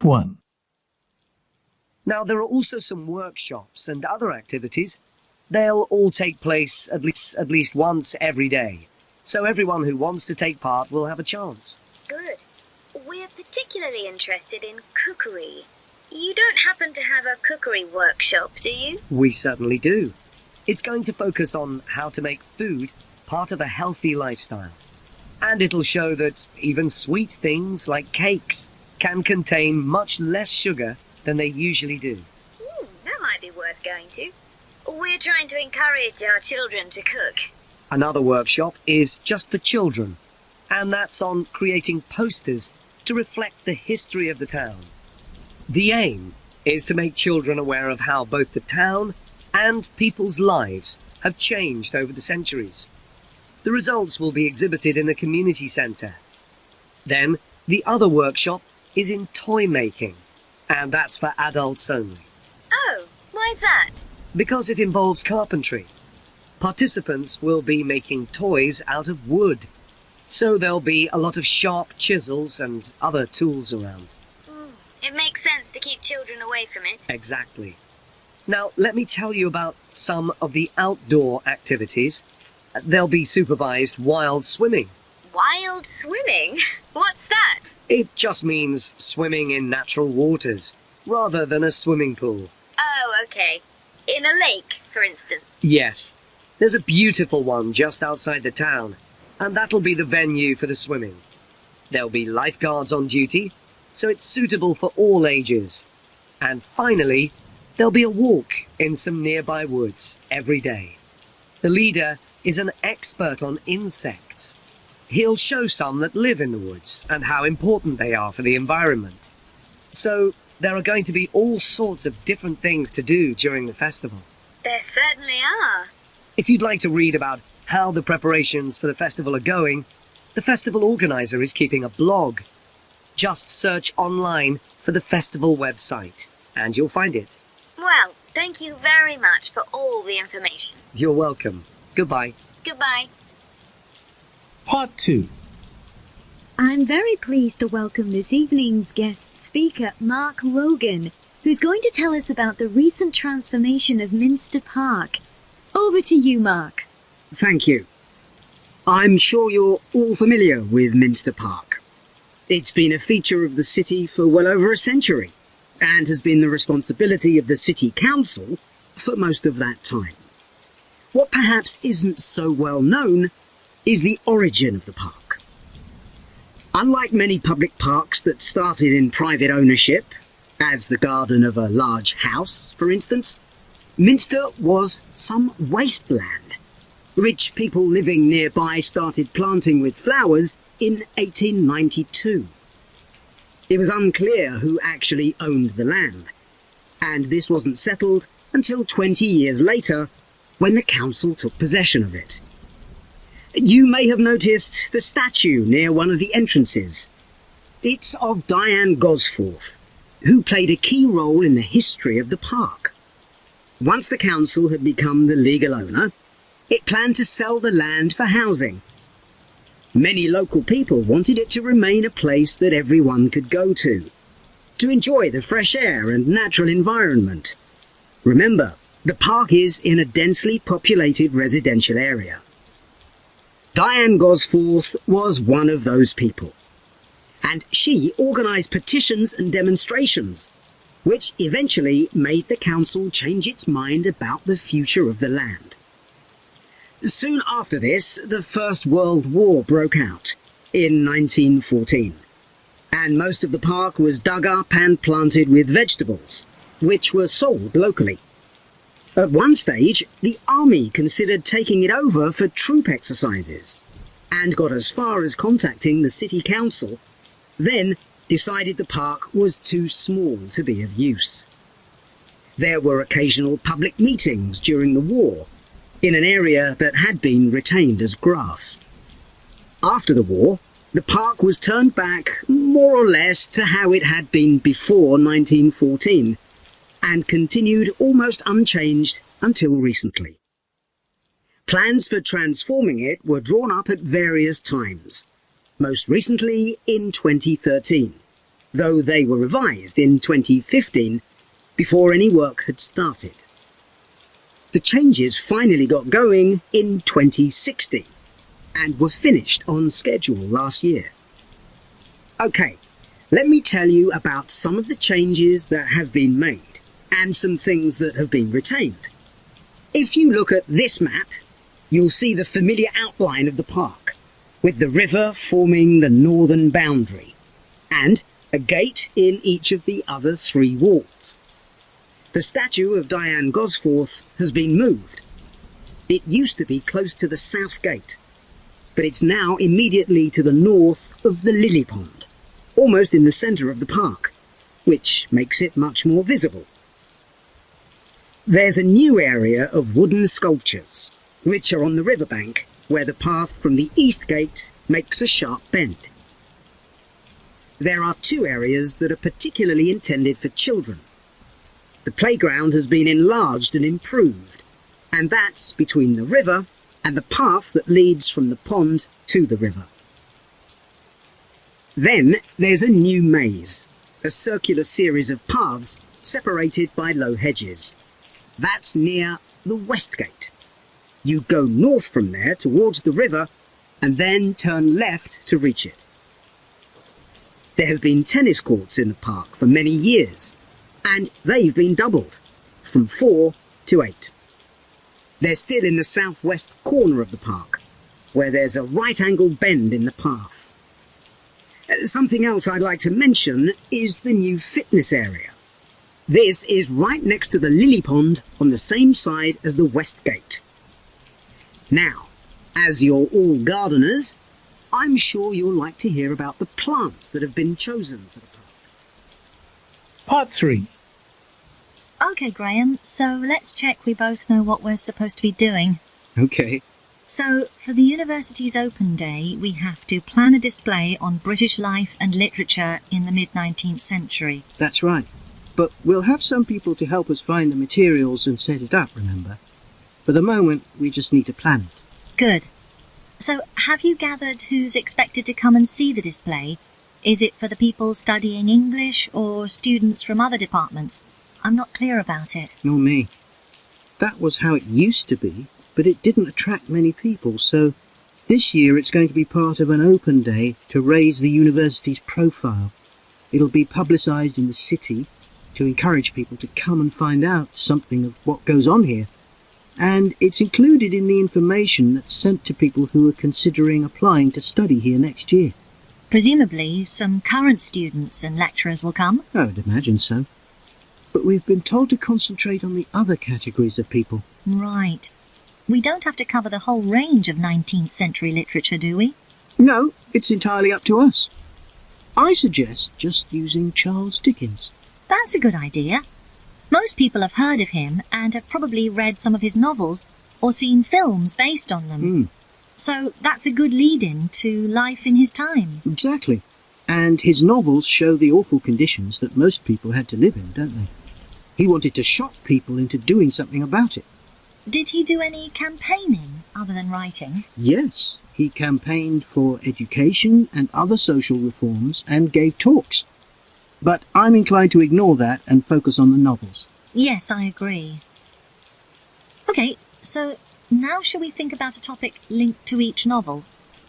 1. Now, there are also some workshops and other activities. They'll all take place at least once every day, so everyone who wants to take part will have a chance. Good. We're particularly interested in cookery. You don't happen to have a cookery workshop, do you? We certainly do. It's going to focus on how to make food part of a healthy lifestyle. And it'll show that even sweet things like cakes can contain much less sugar than they usually do. That might be worth going to. We're trying to encourage our children to cook. Another workshop is just for children, and that's on creating posters to reflect the history of the town. The aim is to make children aware of how both the town and people's lives have changed over the centuries. The results will be exhibited in the community centre. Then, the other workshop is in toy making, and that's for adults only. Oh, why's that? Because it involves carpentry. Participants will be making toys out of wood, so there'll be a lot of sharp chisels and other tools around. It makes sense to keep children away from it. Exactly. Now, let me tell you about some of the outdoor activities. They'll be supervised wild swimming. Wild swimming? What's that? It just means swimming in natural waters, rather than a swimming pool. Oh, okay. In a lake, for instance. Yes. There's a beautiful one just outside the town, and that'll be the venue for the swimming. There'll be lifeguards on duty, so it's suitable for all ages. And finally, there'll be a walk in some nearby woods every day. The leader is an expert on insects. He'll show some that live in the woods and how important they are for the environment. So there are going to be all sorts of different things to do during the festival. There certainly are. If you'd like to read about how the preparations for the festival are going, the festival organizer is keeping a blog. Just search online for the festival website, and you'll find it. Well, thank you very much for all the information. You're welcome. Goodbye. Goodbye. Part 2. I'm very pleased to welcome this evening's guest speaker, Mark Logan, who's going to tell us about the recent transformation of Minster Park. Over to you, Mark. Thank you. I'm sure you're all familiar with Minster Park. It's been a feature of the city for well over a century, and has been the responsibility of the City Council for most of that time. What perhaps isn't so well known is the origin of the park. Unlike many public parks that started in private ownership, as the garden of a large house, for instance, Minster was some wasteland, which people living nearby started planting with flowers in 1892. It was unclear who actually owned the land, and this wasn't settled until 20 years later, when the council took possession of it. You may have noticed the statue near one of the entrances. It's of Diane Gosforth, who played a key role in the history of the park. Once the council had become the legal owner, it planned to sell the land for housing. Many local people wanted it to remain a place that everyone could go to enjoy the fresh air and natural environment. Remember, the park is in a densely populated residential area. Diane Gosforth was one of those people, and she organised petitions and demonstrations, which eventually made the council change its mind about the future of the land. Soon after this, the First World War broke out in 1914, and most of the park was dug up and planted with vegetables, which were sold locally. At one stage, the army considered taking it over for troop exercises, and got as far as contacting the city council, then decided the park was too small to be of use. There were occasional public meetings during the war, in an area that had been retained as grass. After the war, the park was turned back more or less to how it had been before 1914, and continued almost unchanged until recently. Plans for transforming it were drawn up at various times, most recently in 2013. though they were revised in 2015 before any work had started. The changes finally got going in 2016 and were finished on schedule last year. Okay, let me tell you about some of the changes that have been made and some things that have been retained. If you look at this map, you'll see the familiar outline of the park, with the river forming the northern boundary, and a gate in each of the other 3 walls. The statue of Diane Gosforth has been moved. It used to be close to the south gate, but it's now immediately to the north of the lily pond, almost in the centre of the park, which makes it much more visible. There's a new area of wooden sculptures, which are on the riverbank, where the path from the east gate makes a sharp bend. There are 2 areas that are particularly intended for children. The playground has been enlarged and improved, and that's between the river and the path that leads from the pond to the river. Then there's a new maze, a circular series of paths separated by low hedges. That's near the west gate. You go north from there towards the river and then turn left to reach it. There have been tennis courts in the park for many years, and they've been doubled, from 4 to 8. They're still in the southwest corner of the park, where there's a right-angled bend in the path. Something else I'd like to mention is the new fitness area. This is right next to the lily pond on the same side as the west gate. Now, as you're all gardeners, I'm sure you'll like to hear about the plants that have been chosen for the park. Part 3. OK, Graham, so let's check we both know what we're supposed to be doing. OK. So, for the university's open day, we have to plan a display on British life and literature in the mid-19th century. That's right. But we'll have some people to help us find the materials and set it up, remember? For the moment, we just need to plan it. Good. So, have you gathered who's expected to come and see the display? Is it for the people studying English or students from other departments? I'm not clear about it. Nor me. That was how it used to be, but it didn't attract many people, so this year it's going to be part of an open day to raise the university's profile. It'll be publicised in the city to encourage people to come and find out something of what goes on here. And it's included in the information that's sent to people who are considering applying to study here next year. Presumably, some current students and lecturers will come? I would imagine so. But we've been told to concentrate on the other categories of people. Right. We don't have to cover the whole range of 19th century literature, do we? No, it's entirely up to us. I suggest just using Charles Dickens. That's a good idea. Most people have heard of him and have probably read some of his novels or seen films based on them. So that's a good lead-in to life in his time. Exactly. And his novels show the awful conditions that most people had to live in, don't they? He wanted to shock people into doing something about it. Did he do any campaigning other than writing? Yes, he campaigned for education and other social reforms and gave talks. But I'm inclined to ignore that and focus on the novels. Yes, I agree. OK, so now shall we think about a topic linked to each novel?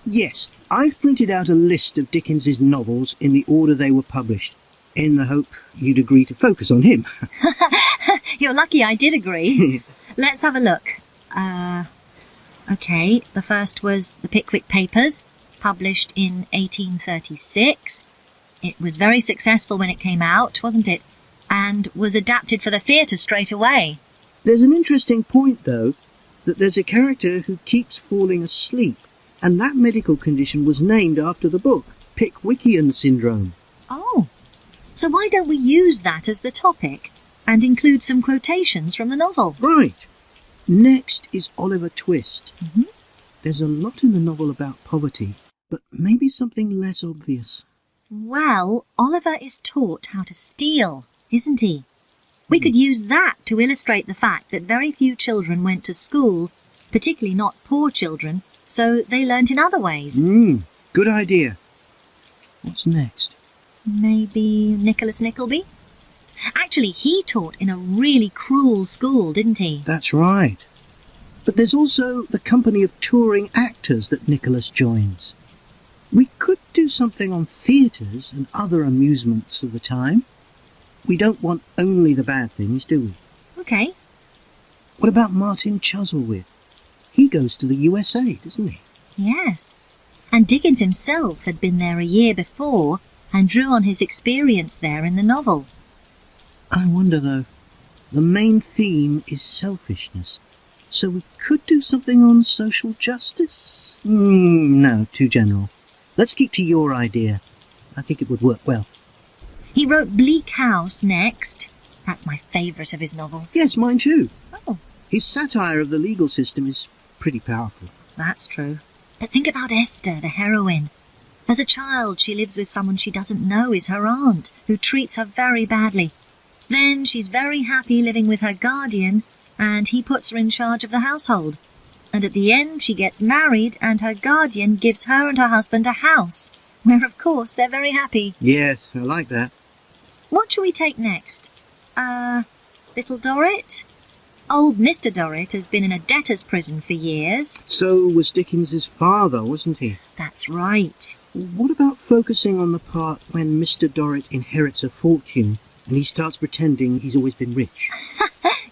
Yes, I've printed out a list of Dickens's novels in the order they were published, in the hope you'd agree to focus on him. You're lucky I did agree. Let's have a look. OK, the first was The Pickwick Papers, published in 1836. It was very successful when it came out, wasn't it? And was adapted for the theatre straight away. There's an interesting point, though, that there's a character who keeps falling asleep, and that medical condition was named after the book, Pickwickian syndrome. Oh, so why don't we use that as the topic and include some quotations from the novel? Right. Next is Oliver Twist. Mm-hmm. There's a lot in the novel about poverty, but maybe something less obvious. Well, Oliver is taught how to steal, isn't he? We could use that to illustrate the fact that very few children went to school, particularly not poor children, so they learnt in other ways. Good idea. What's next? Maybe Nicholas Nickleby? Actually, he taught in a really cruel school, didn't he? That's right. But there's also the company of touring actors that Nicholas joins. We could do something on theatres and other amusements of the time. We don't want only the bad things, do we? OK. What about Martin Chuzzlewit? He goes to the USA, doesn't he? Yes. And Dickens himself had been there a year before and drew on his experience there in the novel. I wonder, though. The main theme is selfishness. So we could do something on social justice? No, too general. Let's keep to your idea. I think it would work well. He wrote Bleak House next. That's my favourite of his novels. Yes, mine too. Oh, His satire of the legal system is pretty powerful. that's true. But think about Esther, the heroine. As a child, she lives with someone she doesn't know is her aunt, who treats her very badly. Then she's very happy living with her guardian, and he puts her in charge of the household. And at the end, she gets married, and her guardian gives her and her husband a house, where, of course, they're very happy. Yes, I like that. What shall we take next? Little Dorrit? Old Mr. Dorrit has been in a debtor's prison for years. So was Dickens's father, wasn't he? That's right. What about focusing on the part when Mr. Dorrit inherits a fortune and he starts pretending he's always been rich?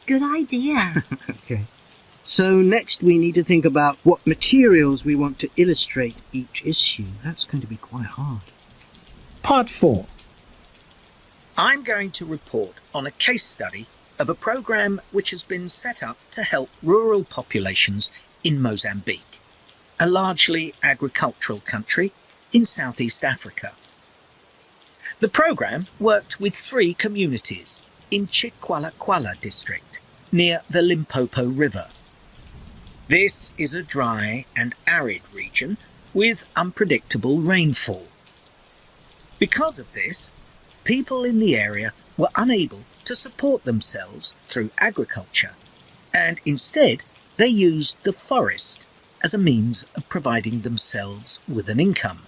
Good idea. Okay. So next we need to think about what materials we want to illustrate each issue. That's going to be quite hard. Part 4. I'm going to report on a case study of a program which has been set up to help rural populations in Mozambique, a largely agricultural country in Southeast Africa. The program worked with 3 communities in Chikwalakwala district, near the Limpopo River. This is a dry and arid region with unpredictable rainfall. Because of this, people in the area were unable to support themselves through agriculture, and instead they used the forest as a means of providing themselves with an income,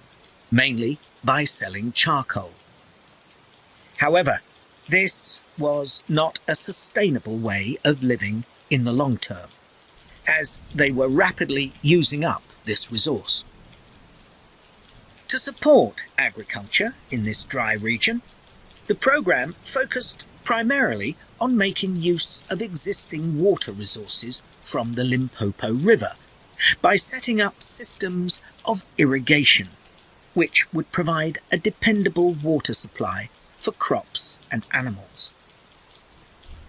mainly by selling charcoal. However, this was not a sustainable way of living in the long term, as they were rapidly using up this resource. To support agriculture in this dry region, the program focused primarily on making use of existing water resources from the Limpopo River by setting up systems of irrigation, which would provide a dependable water supply for crops and animals.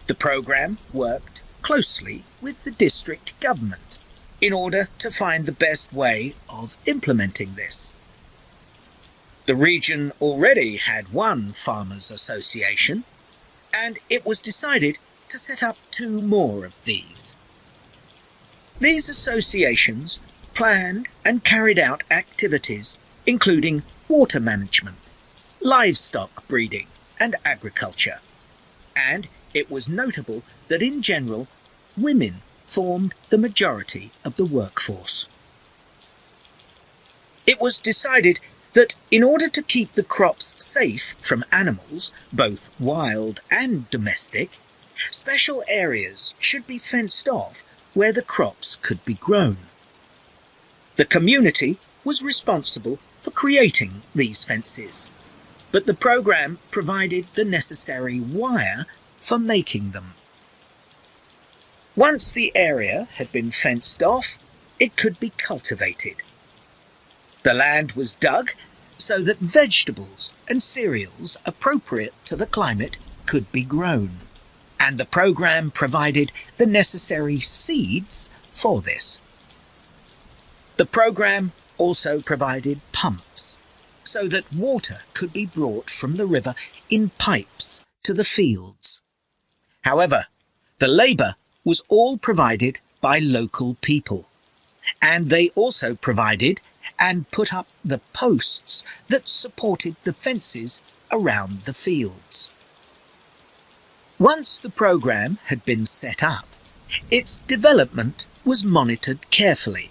The program worked closely with the district government in order to find the best way of implementing this. The region already had one farmers' association, and it was decided to set up 2 more of these. These associations planned and carried out activities including water management, livestock breeding and agriculture, and it was notable that in general women formed the majority of the workforce. It was decided that in order to keep the crops safe from animals, both wild and domestic, special areas should be fenced off where the crops could be grown. The community was responsible for creating these fences, but the program provided the necessary wire for making them. Once the area had been fenced off, it could be cultivated. The land was dug so that vegetables and cereals appropriate to the climate could be grown, and the program provided the necessary seeds for this. The program also provided pumps so that water could be brought from the river in pipes to the fields. However, the labour was all provided by local people, and they also provided and put up the posts that supported the fences around the fields. Once the program had been set up, its development was monitored carefully.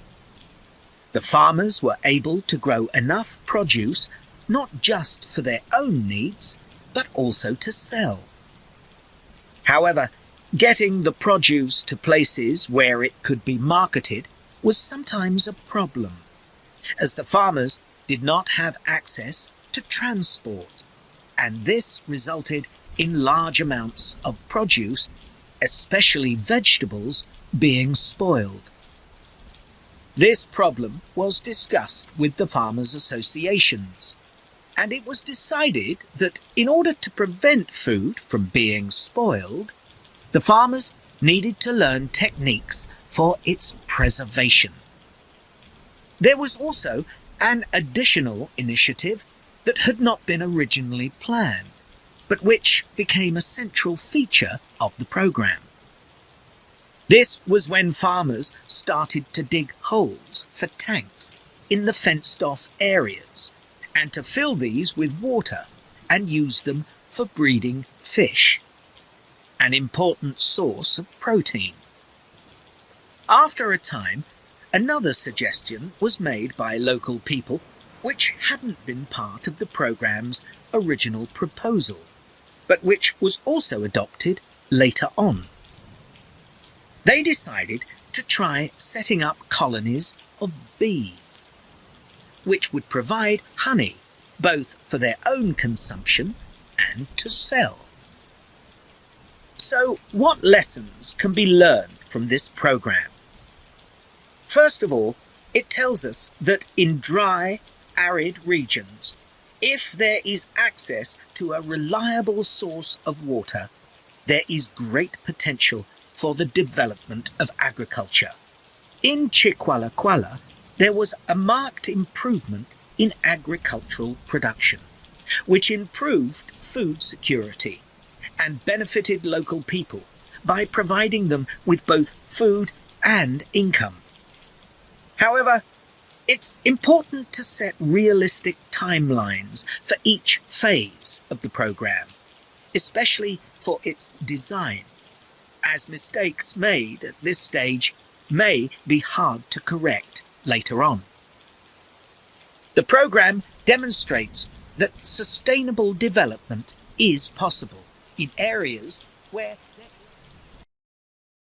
The farmers were able to grow enough produce not just for their own needs, but also to sell. However, getting the produce to places where it could be marketed was sometimes a problem, as the farmers did not have access to transport, and this resulted in large amounts of produce, especially vegetables, being spoiled. This problem was discussed with the farmers' associations, and it was decided that in order to prevent food from being spoiled, the farmers needed to learn techniques for its preservation. There was also an additional initiative that had not been originally planned, but which became a central feature of the program. This was when farmers started to dig holes for tanks in the fenced-off areas and to fill these with water and use them for breeding fish, an important source of protein. After a time, another suggestion was made by local people which hadn't been part of the program's original proposal, but which was also adopted later on. They decided to try setting up colonies of bees, which would provide honey both for their own consumption and to sell. So, what lessons can be learned from this program? First of all, it tells us that in dry, arid regions, if there is access to a reliable source of water, there is great potential for the development of agriculture. In Chikwalakwala, there was a marked improvement in agricultural production, which improved food security and benefited local people by providing them with both food and income. However, it's important to set realistic timelines for each phase of the program, especially for its design, as mistakes made at this stage may be hard to correct later on. The program demonstrates that sustainable development is possible in areas where